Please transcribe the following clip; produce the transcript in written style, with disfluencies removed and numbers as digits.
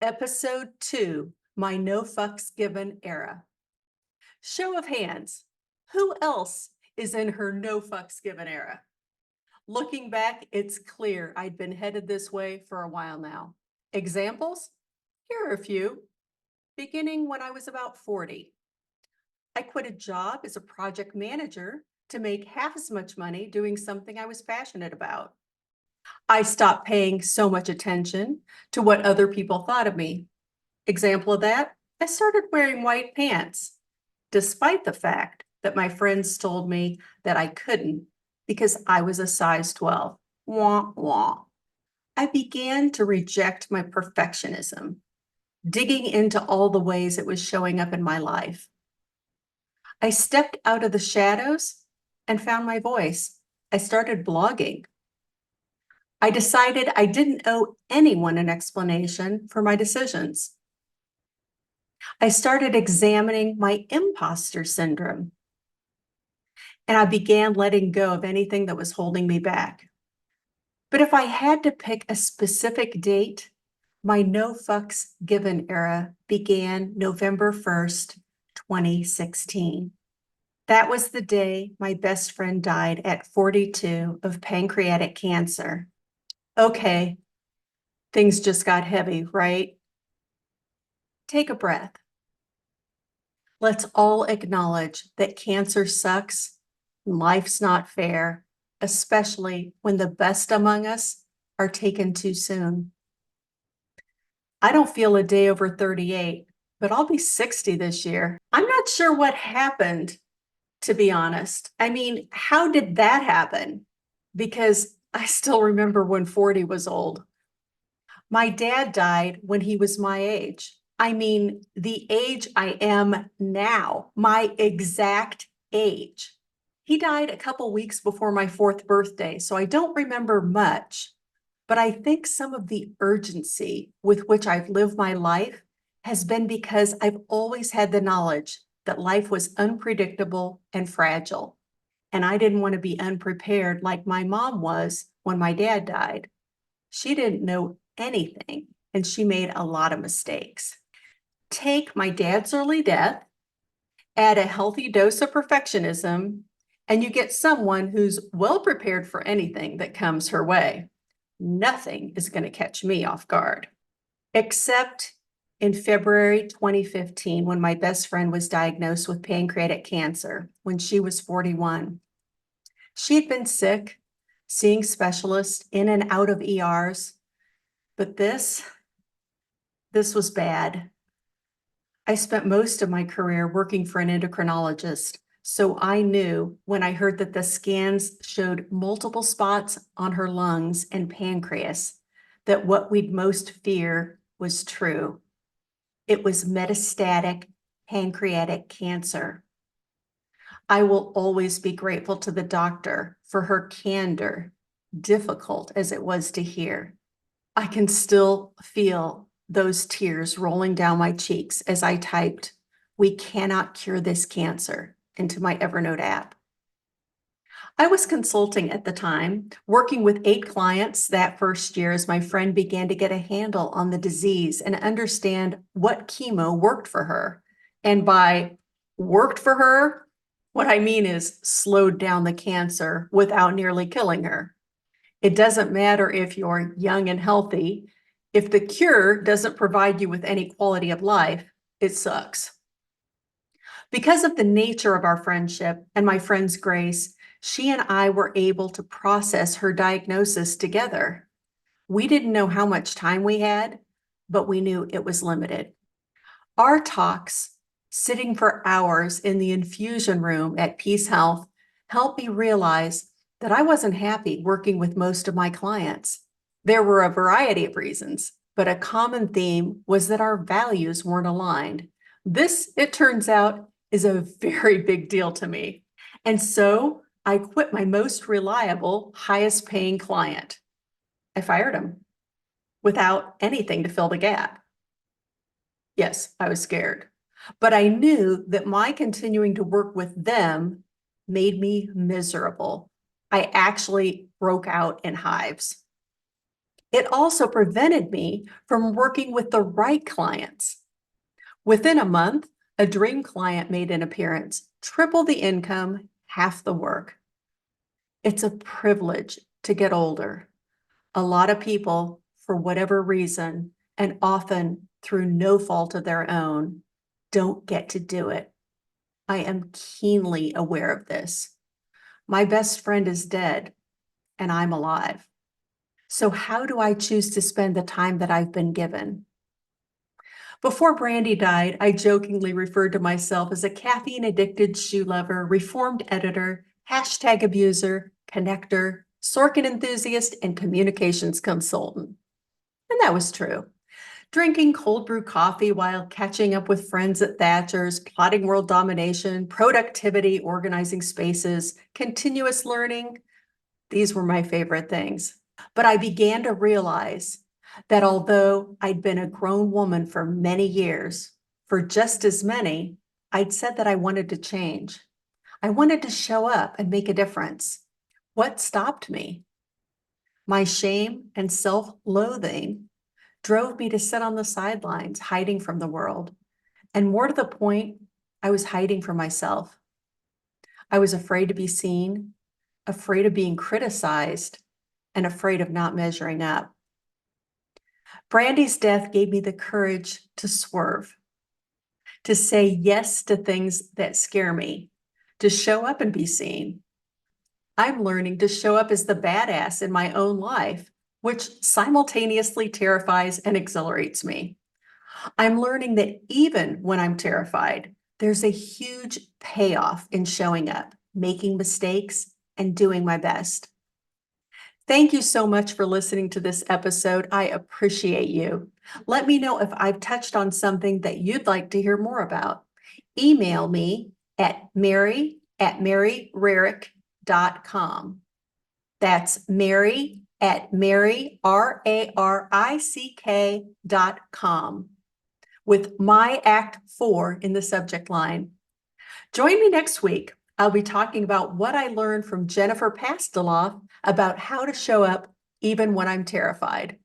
Episode 2, My No Fucks Given Era. Show of hands, who else is in her no fucks given era? Looking back, it's clear I'd been headed this way for a while now. Examples? Here are a few. Beginning when I was about 40, I quit a job as a project manager to make half as much money doing something I was passionate about. I stopped paying so much attention to what other people thought of me. Example of that, I started wearing white pants, despite the fact that my friends told me that I couldn't because I was a size 12. Wah, wah. I began to reject my perfectionism, digging into all the ways it was showing up in my life. I stepped out of the shadows and found my voice. I started blogging. I decided I didn't owe anyone an explanation for my decisions. I started examining my imposter syndrome, and I began letting go of anything that was holding me back. But if I had to pick a specific date, my no fucks given era began November 1st, 2016. That was the day my best friend died at 42 of pancreatic cancer. Okay, things just got heavy, right? Take a breath. Let's all acknowledge that cancer sucks, life's not fair, especially when the best among us are taken too soon. I don't feel a day over 38, but I'll be 60 this year. I'm not sure what happened, to be honest. I mean, how did that happen? Because I still remember when 40 was old. My dad died when he was my age. I mean, the age I am now, my exact age. He died a couple weeks before my 4th birthday, so I don't remember much, but I think some of the urgency with which I've lived my life has been because I've always had the knowledge that life was unpredictable and fragile. And I didn't want to be unprepared like my mom was when my dad died. She didn't know anything, and she made a lot of mistakes. Take my dad's early death, add a healthy dose of perfectionism, and you get someone who's well prepared for anything that comes her way. Nothing is going to catch me off guard, except in February 2015, when my best friend was diagnosed with pancreatic cancer when she was 41. She'd been sick, seeing specialists in and out of ERs, but this was bad. I spent most of my career working for an endocrinologist, so I knew when I heard that the scans showed multiple spots on her lungs and pancreas that what we'd most fear was true. It was metastatic pancreatic cancer. I will always be grateful to the doctor for her candor, difficult as it was to hear. I can still feel those tears rolling down my cheeks as I typed, "We cannot cure this cancer," into my Evernote app. I was consulting at the time, working with 8 clients that first year as my friend began to get a handle on the disease and understand what chemo worked for her. And by worked for her, what I mean is slowed down the cancer without nearly killing her. It doesn't matter if you're young and healthy. If the cure doesn't provide you with any quality of life, it sucks. Because of the nature of our friendship and my friend's grace, she and I were able to process her diagnosis together. We didn't know how much time we had, but we knew it was limited. Our talks, sitting for hours in the infusion room at Peace Health, helped me realize that I wasn't happy working with most of my clients. There were a variety of reasons, but a common theme was that our values weren't aligned. This, it turns out, is a very big deal to me. And so I quit my most reliable, highest paying client. I fired him without anything to fill the gap. Yes, I was scared, but I knew that my continuing to work with them made me miserable. I actually broke out in hives. It also prevented me from working with the right clients. Within a month, a dream client made an appearance, triple the income, half the work. It's a privilege to get older. A lot of people, for whatever reason, and often through no fault of their own, don't get to do it. I am keenly aware of this. My best friend is dead, and I'm alive. So how do I choose to spend the time that I've been given? Before Brandy died, I jokingly referred to myself as a caffeine-addicted shoe lover, reformed editor, hashtag abuser, connector, Sorkin enthusiast, and communications consultant. And that was true. Drinking cold brew coffee while catching up with friends at Thatcher's, plotting world domination, productivity, organizing spaces, continuous learning, these were my favorite things. But I began to realize that although I'd been a grown woman for many years, for just as many, I'd said that I wanted to change. I wanted to show up and make a difference. What stopped me? My shame and self-loathing drove me to sit on the sidelines, hiding from the world. And more to the point, I was hiding from myself. I was afraid to be seen, afraid of being criticized, and afraid of not measuring up. Brandy's death gave me the courage to swerve, to say yes to things that scare me, to show up and be seen. I'm learning to show up as the badass in my own life, which simultaneously terrifies and exhilarates me. I'm learning that even when I'm terrified, there's a huge payoff in showing up, making mistakes, and doing my best. Thank you so much for listening to this episode. I appreciate you. Let me know if I've touched on something that you'd like to hear more about. Email me at mary@maryrarick.com. That's mary@maryrarick.com with My Act 4 in the subject line. Join me next week. I'll be talking about what I learned from Jennifer Pasteloff about how to show up even when I'm terrified.